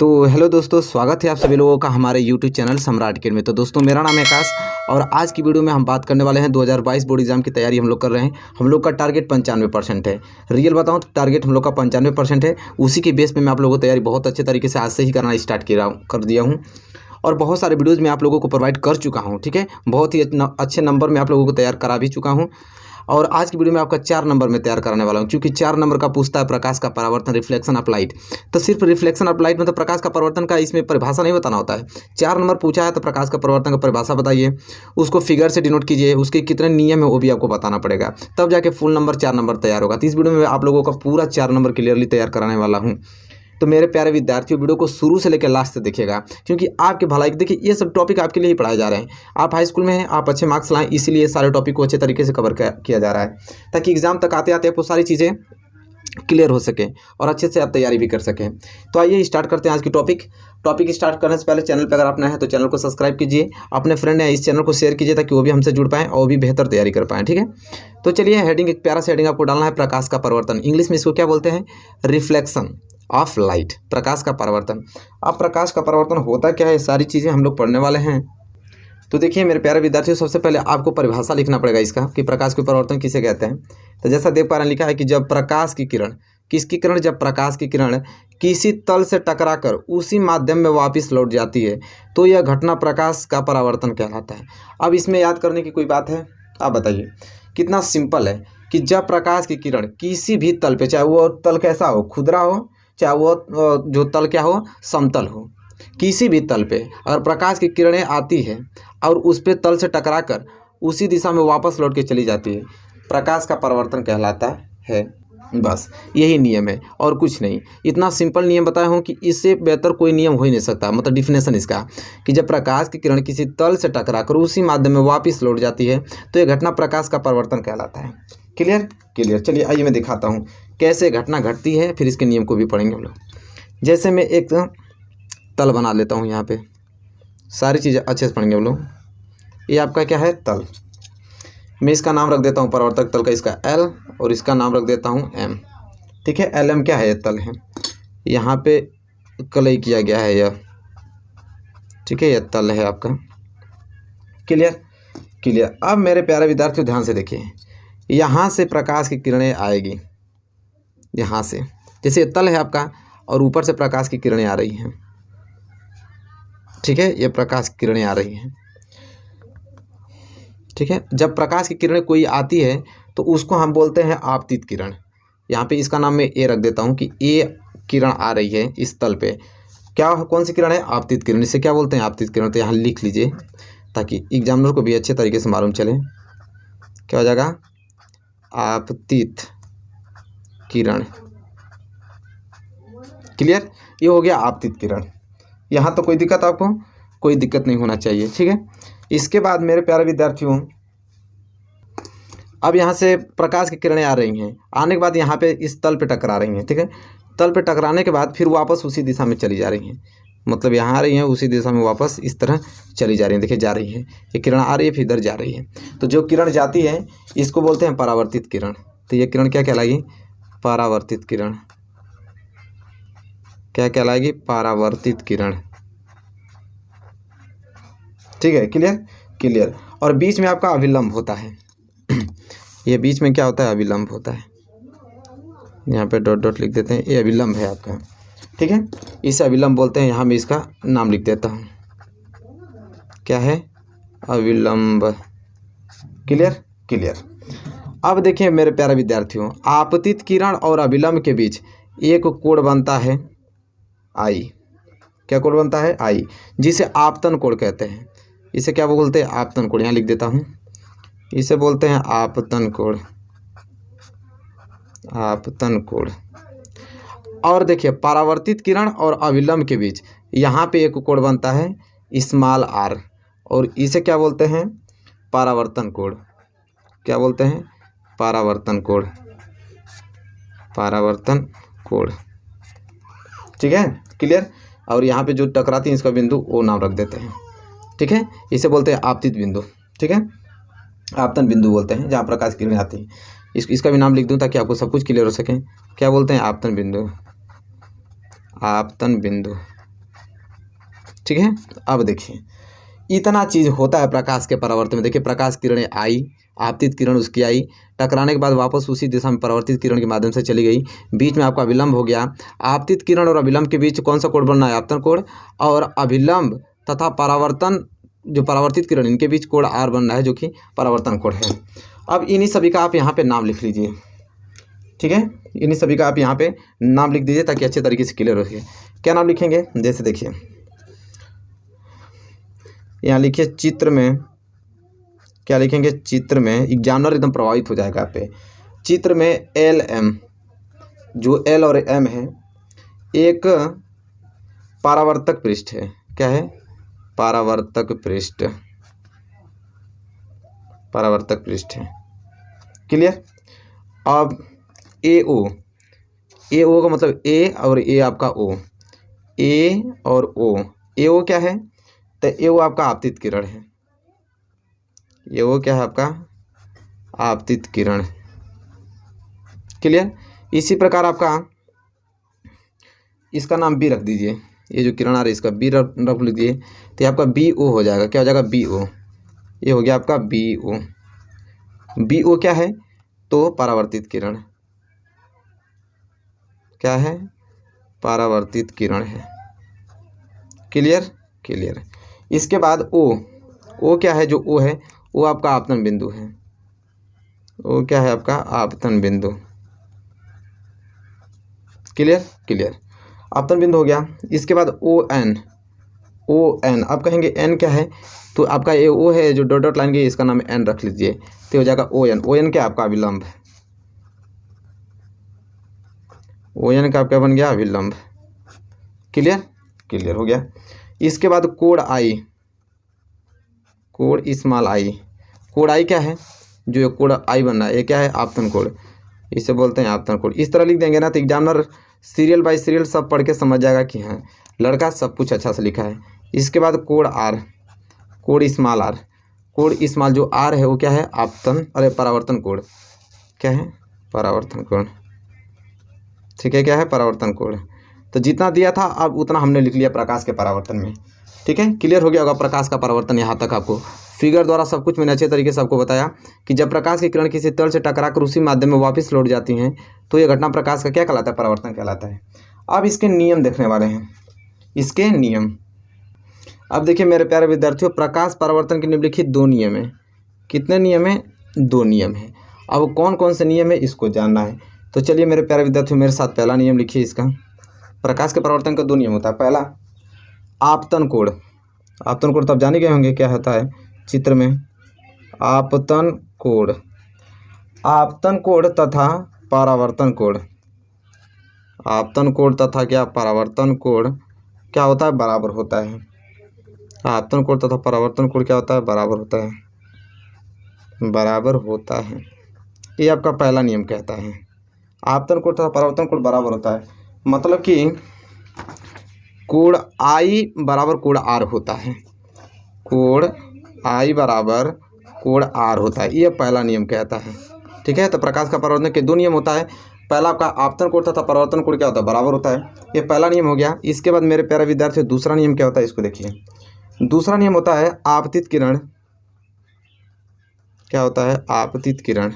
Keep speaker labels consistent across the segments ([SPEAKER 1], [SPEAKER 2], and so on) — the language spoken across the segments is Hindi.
[SPEAKER 1] तो हेलो दोस्तों, स्वागत है आप सभी लोगों का हमारे यूट्यूब चैनल सम्राट के में। तो दोस्तों, मेरा नाम है आकाश और आज की वीडियो में हम बात करने वाले हैं 2022 बोर्ड एग्जाम की तैयारी हम लोग कर रहे हैं। हम लोग का टारगेट 95% है। रियल बताऊं तो टारगेट हम लोग का 95% है। उसी के बेस पे मैं आप लोगों को तैयारी बहुत अच्छे तरीके से आज से ही करना स्टार्ट कर दिया हूँ और बहुत सारे वीडियोज़ मैं आप लोगों को प्रोवाइड कर चुका हूँ। ठीक है, बहुत ही अच्छे नंबर में आप लोगों को तैयार करा भी चुका हूँ और आज की वीडियो में आपका 4 नंबर में तैयार कराने वाला हूं, क्योंकि 4 नंबर का पूछता है प्रकाश का परावर्तन, रिफ्लेक्शन ऑफ लाइट। तो सिर्फ रिफ्लेक्शन ऑफ लाइट मतलब प्रकाश का परावर्तन का इसमें परिभाषा नहीं बताना होता है। 4 नंबर पूछा है तो प्रकाश का परावर्तन का परिभाषा बताइए, उसको फिगर से डिनोट कीजिए, उसके कितने नियम है वो भी आपको बताना पड़ेगा, तब जाके फुल नंबर 4 नंबर तैयार होगा। तो इस वीडियो में आप लोगों का पूरा 4 नंबर क्लियरली तैयार कराने वाला हूँ। तो मेरे प्यारे विद्यार्थियों, वीडियो को शुरू से लेकर लास्ट तक देखिएगा, क्योंकि आपके भलाई, देखिए ये सब टॉपिक आपके लिए ही पढ़ाए जा रहे हैं। आप हाई स्कूल में हैं, आप अच्छे मार्क्स लाएं, इसीलिए सारे टॉपिक को अच्छे तरीके से कवर किया जा रहा है, ताकि एग्जाम तक आते आते आपको सारी चीज़ें क्लियर हो सके और अच्छे से आप तैयारी भी कर सकें। तो आइए स्टार्ट करते हैं आज की टॉपिक स्टार्ट करने से पहले चैनल पर अगर आप नए हैं तो चैनल को सब्सक्राइब कीजिए, अपने फ्रेंड है इस चैनल को शेयर कीजिए, ताकि वो भी हमसे जुड़ पाएँ और वो भी बेहतर तैयारी कर पाएँ। ठीक है, तो चलिए हेडिंग, एक प्यारा सा हेडिंग आपको डालना है, प्रकाश का परिवर्तन। इंग्लिश में इसको क्या बोलते हैं? रिफ्लेक्शन ऑफ लाइट, प्रकाश का परावर्तन। अब प्रकाश का परावर्तन होता क्या है, सारी चीज़ें हम लोग पढ़ने वाले हैं। तो देखिए मेरे प्यारे विद्यार्थियों, सबसे पहले आपको परिभाषा लिखना पड़ेगा इसका कि प्रकाश के परावर्तन किसे कहते हैं। तो जैसा देख पा रहे हैं, लिखा है कि जब प्रकाश की किरण, किसकी किरण? जब प्रकाश की किरण किसी तल से टकराकर उसी माध्यम में वापस लौट जाती है तो यह घटना प्रकाश का परावर्तन कहलाता है। अब इसमें याद करने की कोई बात है? आप बताइए, कितना सिंपल है कि जब प्रकाश की किरण किसी भी तल पे, चाहे वो तल कैसा हो, खुदरा हो, चाहे वो जो तल क्या हो, समतल हो, किसी भी तल पे अगर प्रकाश की किरणें आती है और उस पे तल से टकराकर उसी दिशा में वापस लौट के चली जाती है, प्रकाश का परावर्तन कहलाता है। बस यही नियम है और कुछ नहीं। इतना सिंपल नियम बताया हूँ कि इससे बेहतर कोई नियम हो ही नहीं सकता। मतलब डिफिनेशन इसका कि जब प्रकाश की किरण किसी तल से टकराकर उसी माध्यम में वापस लौट जाती है तो यह घटना प्रकाश का परावर्तन कहलाता है। क्लियर। चलिए आइए मैं दिखाता हूँ कैसे घटना घटती है, फिर इसके नियम को भी पढ़ेंगे हम लोग। जैसे मैं एक तल बना लेता हूँ, यहाँ पे सारी चीज़ें अच्छे से पढ़ेंगे हम लोग। ये आपका क्या है? तल। मैं इसका नाम रख देता हूँ परावर्तक तल का, इसका L, और इसका नाम रख देता हूँ M। ठीक है, LM क्या है? ये तल है, यहाँ पे कलई किया गया है यह। ठीक है, यह तल है आपका। क्लियर। अब मेरे प्यारे विद्यार्थियों ध्यान से देखिए, यहाँ से प्रकाश की किरणें आएगी, यहाँ से, जैसे ये तल है आपका और ऊपर से प्रकाश की किरणें आ रही हैं। ठीक है, ये प्रकाश की किरणें आ रही हैं। ठीक है, जब प्रकाश की किरणें कोई आती है तो उसको हम बोलते हैं आपतित किरण। यहाँ पे इसका नाम मैं ए रख देता हूँ कि ए किरण आ रही है इस तल पे। क्या, कौन सी किरण है? आपतित किरण। इसे क्या बोलते हैं? आपतित किरण। तो यहाँ लिख लीजिए ताकि एग्जामिनर को भी अच्छे तरीके से मालूम चले। क्या हो जाएगा? आपतित किरण। क्लियर, ये हो गया आपतित किरण। यहाँ तो कोई दिक्कत, आपको कोई दिक्कत नहीं होना चाहिए। ठीक है, इसके बाद मेरे प्यारे विद्यार्थियों, अब यहाँ से प्रकाश की किरणें आ रही हैं, आने के बाद यहाँ पे इस तल पे टकरा रही हैं। ठीक है, तल पे टकराने के बाद फिर वापस उसी दिशा में चली जा रही हैं। मतलब यहाँ आ रही हैं, उसी दिशा में वापस इस तरह चली जा रही हैं। देखिए जा रही है, ये किरण आ रही है, फिर इधर जा रही है। तो जो किरण जाती है इसको बोलते हैं परावर्तित किरण। तो ये किरण क्या कहलाएगी? परावर्तित किरण। क्या कहलाएगी? परावर्तित किरण। ठीक है, क्लियर। और बीच में आपका अभिलंब होता है। ये बीच में क्या होता है? अभिलंब होता है। यहाँ पे डॉट डॉट लिख देते हैं, ये अभिलंब है आपका। ठीक है, इसे अभिलंब बोलते हैं। यहाँ मैं इसका नाम लिख देता हूँ, क्या है? अभिलंब। क्लियर। अब देखिए मेरे प्यारे विद्यार्थियों, आपतित किरण और अभिलंब के बीच एक कोण बनता है आई। क्या कोण बनता है? आई, जिसे आपतन कोण कहते हैं। इसे क्या बोलते हैं? आपतन कोण। यहाँ लिख देता हूँ, इसे बोलते हैं आपतन कोण। आपतन कोण। और देखिए परावर्तित किरण और अभिलंब के बीच यहाँ पे एक कोण बनता है स्मॉल r, और इसे क्या बोलते हैं? परावर्तन कोण। क्या बोलते हैं? परावर्तन कोण। परावर्तन कोण। ठीक है, क्लियर। और यहाँ पे जो टकराती है इसका बिंदु, वो नाम रख देते हैं। ठीक है, इसे बोलते हैं आपतित बिंदु। ठीक है, आपतन बिंदु बोलते हैं जहाँ प्रकाश किरणें आती हैं। इसका भी नाम लिख दूँ ताकि आपको सब कुछ क्लियर हो सके। क्या बोलते हैं? आपतन बिंदु। आपतन बिंदु। ठीक है। अब देखिए इतना चीज़ होता है प्रकाश के परावर्तन में। देखिए प्रकाश किरणें आई, आपतित किरण उसकी आई, टकराने के बाद वापस उसी दिशा में परावर्तित किरण के माध्यम से चली गई, बीच में आपका विलंब हो गया। आपतित किरण और अभिलंब के बीच कौन सा कोण बनना है? आपतन कोण। और अभिलंब तथा परावर्तन जो परावर्तित किरण इनके बीच कोण आर बनना है जो कि परावर्तन कोण है। अब इन्हीं सभी का आप यहाँ पे नाम लिख लीजिए, ठीक है। इन्हीं सभी का आप यहाँ पे नाम लिख दीजिए ताकि अच्छे तरीके से क्लियर हो सके। क्या नाम लिखेंगे? जैसे देखिए यहाँ लिखिए चित्र में, क्या लिखेंगे? चित्र में एग्जामिनर एकदम प्रभावित हो जाएगा आप पे। चित्र में एल एम, जो एल और एम है एक परावर्तक पृष्ठ है। क्या है? परावर्तक पृष्ठ, परावर्तक पृष्ठ है। क्लियर। अब ए ओ, ए ओ का मतलब ए और ए आपका ओ, ए और ओ। ए ओ क्या है? तो ए ओ आपका आपतित किरण है। ये वो क्या है? आपका आपतित किरण। क्लियर। इसी प्रकार आपका इसका नाम बी रख दीजिए, ये जो किरण आ रही है इसका बी रख लीजिए, तो ये आपका बी ओ हो जाएगा। क्या हो जाएगा? B O. ये हो गया आपका बी ओ। बी ओ क्या है? तो परावर्तित किरण। क्या है? परावर्तित किरण है। क्लियर। क्लियर। इसके बाद ओ, ओ क्या है? जो ओ है वो आपका आपतन बिंदु है। वो क्या है? आपका आपतन बिंदु। क्लियर। क्लियर। आपतन बिंदु हो गया। इसके बाद ओ एन, ओ एन। आप कहेंगे एन क्या है? तो आपका ये ओ है जो डॉट डॉट लाइन की, इसका नाम एन रख लीजिए, तो हो जाएगा ओ एन। ओ एन क्या? आपका अभिलंब। ओ एन का आपका बन गया अभिलंब। क्लियर। क्लियर हो गया। इसके बाद कोण आई, कोण स्मॉल आई। कोण आई क्या है? जो कोण आई बनना है ये क्या है? आपतन कोण, इसे बोलते हैं आपतन कोण। इस तरह लिख देंगे ना तो एग्जामिनर सीरियल बाय सीरियल सब पढ़ के समझ जाएगा कि हाँ लड़का सब कुछ अच्छा से लिखा है। इसके बाद कोण आर, कोण स्मॉल आर। कोण स्मॉल जो आर है वो क्या है? आपतन, अरे परावर्तन कोण। क्या है? परावर्तन कोण। ठीक है। क्या है? परावर्तन कोण। तो जितना दिया था अब उतना हमने लिख लिया प्रकाश के परावर्तन में। ठीक है। क्लियर हो गया होगा प्रकाश का परावर्तन। यहाँ तक आपको फिगर द्वारा सब कुछ मैंने अच्छे तरीके से आपको बताया कि जब प्रकाश की किरण किसी तल से टकराकर उसी माध्यम में वापस लौट जाती हैं तो ये घटना प्रकाश का क्या कहलाता है? परावर्तन कहलाता है। अब इसके नियम देखने वाले हैं, इसके नियम। अब देखिए मेरे प्यारे विद्यार्थियों, प्रकाश परावर्तन के निम्नलिखित दो नियम है। कितने नियम है? दो नियम है। अब कौन कौन से नियम है इसको जानना है, तो चलिए मेरे प्यारे विद्यार्थियों मेरे साथ पहला नियम लिखिए इसका। प्रकाश के परावर्तन का दो नियम होता है। पहला आपतन कोण। आपतन कोण तो आप जान ही गए होंगे क्या होता है। चित्र में आपतन कोण, आपतन कोण तथा परावर्तन कोण। आपतन कोण तथा क्या? परावर्तन कोण क्या होता है? बराबर होता है। आपतन कोण तथा परावर्तन कोण क्या होता है? बराबर होता है, बराबर होता है। ये आपका पहला नियम कहता है। आपतन कोण तथा परावर्तन कोण बराबर होता है, मतलब कि कोण आई बराबर कोण आर होता है। कोण आई बराबर कोण आर होता है, ये पहला नियम कहता है। ठीक है। तो प्रकाश का परावर्तन के दो नियम होता है। पहला आपका आपतन कोण तथा परावर्तन कोण क्या होता है? बराबर होता है। ये पहला नियम हो गया। इसके बाद मेरे प्यारे विद्यार्थी दूसरा नियम क्या होता है इसको देखिए। दूसरा नियम होता है आपतित किरण। क्या होता है? आपतित किरण।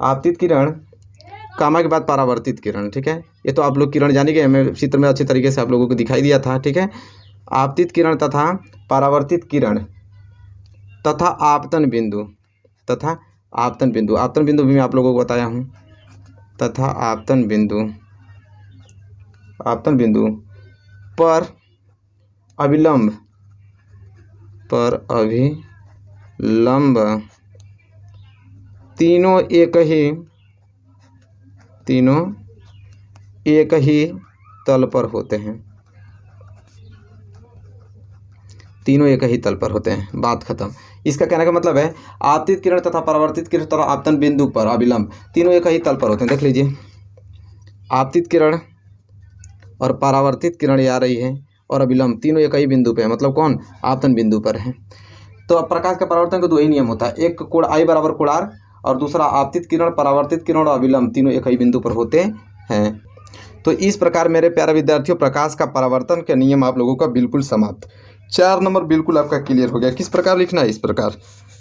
[SPEAKER 1] आपतित किरण कामा के बाद परावर्तित किरण। ठीक है। ये तो आप लोग किरण जाने के, मैं चित्र में अच्छे तरीके से आप लोगों को दिखाई दिया था। ठीक है। आपतित किरण तथा परावर्तित किरण तथा आपतन बिंदु, तथा आपतन बिंदु। आपतन बिंदु भी मैं आप लोगों को बताया हूँ। तथा आपतन बिंदु, आपतन बिंदु पर अभिलंब, पर अभिलंब तीनों एक ही तल पर होते हैं। तीनों एक ही तल पर होते हैं, बात खत्म। इसका कहने का मतलब है आपतित किरण तथा परावर्तित किरण तथा आपतन बिंदु पर अभिलंब तीनों एक ही तल पर होते हैं। देख लीजिए आपतित किरण और परावर्तित किरण ये आ रही है और अभिलंब तीनों एक ही बिंदु पे है, मतलब कौन? आपतन बिंदु पर है। तो अब प्रकाश का परावर्तन का दो ही नियम होता है, एक कोण आई बराबर कोण आर और दूसरा आपतित किरण, परावर्तित किरण और अभिलंब तीनों एक ही बिंदु पर होते हैं। तो इस प्रकार मेरे प्यारे विद्यार्थियों प्रकाश का परावर्तन का नियम आप लोगों का बिल्कुल समाप्त। 4 नंबर बिल्कुल आपका क्लियर हो गया। किस प्रकार लिखना है, इस प्रकार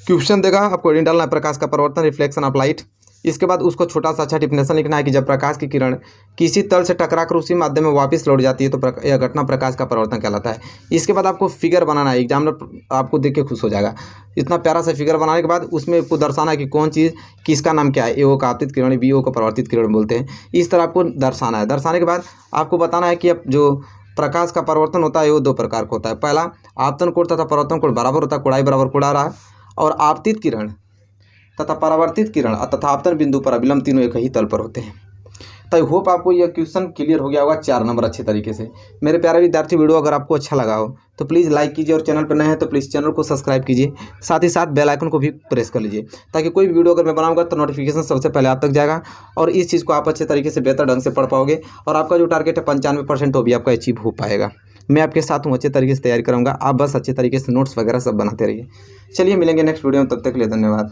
[SPEAKER 1] क्वेश्चन देगा, आपको हेडिंग डालना है प्रकाश का परावर्तन, रिफ्लेक्शन ऑफ लाइट। इसके बाद उसको छोटा सा अच्छा डिफिनेशन लिखना है कि जब प्रकाश की किरण किसी तल से टकराकर उसी माध्यम में वापस लौट जाती है तो यह घटना प्रकाश का परावर्तन कहलाता है। इसके बाद आपको फिगर बनाना है, एग्जामिनर आपको देख के खुश हो जाएगा। इतना प्यारा सा फिगर बनाने के बाद उसमें आपको दर्शाना है कि कौन चीज़ किसका नाम क्या है। ए ओ का आपतित किरण, बी ओ का परावर्तित किरण बोलते हैं। इस तरह आपको दर्शाना है। दर्शाने के बाद आपको बताना है कि अब जो प्रकाश का परावर्तन होता है वो 2 प्रकार का होता है। पहला, आपतन कोण तथा परावर्तन कोण बराबर होता है, कोणाई बराबर कोणा रहा। और आपतित किरण तथा परावर्तित किरण तथा आपतन बिंदु पर अभिलंब तीनों एक ही तल पर होते हैं। तो आई होप आपको यह क्वेश्चन क्लियर हो गया होगा 4 नंबर अच्छे तरीके से। मेरे प्यारे विद्यार्थी, वीडियो अगर आपको अच्छा लगा हो तो प्लीज़ लाइक कीजिए और चैनल पर नए हैं तो प्लीज़ चैनल को सब्सक्राइब कीजिए। साथ ही साथ बेल आइकन को भी प्रेस कर लीजिए ताकि कोई भी वीडियो अगर मैं बनाऊंगा तो नोटिफिकेशन सबसे पहले आप तक जाएगा और इस चीज़ को आप अच्छे तरीके से बेहतर ढंग से पढ़ पाओगे और आपका जो टारगेट है 95% वो भी आपका अचीव हो पाएगा। मैं आपके साथ हूँ, अच्छे तरीके से तैयारी करूँगा। आप बस अच्छे तरीके से नोट्स वगैरह सब बनाते रहिए। चलिए मिलेंगे नेक्स्ट वीडियो में, तब तक के लिए धन्यवाद।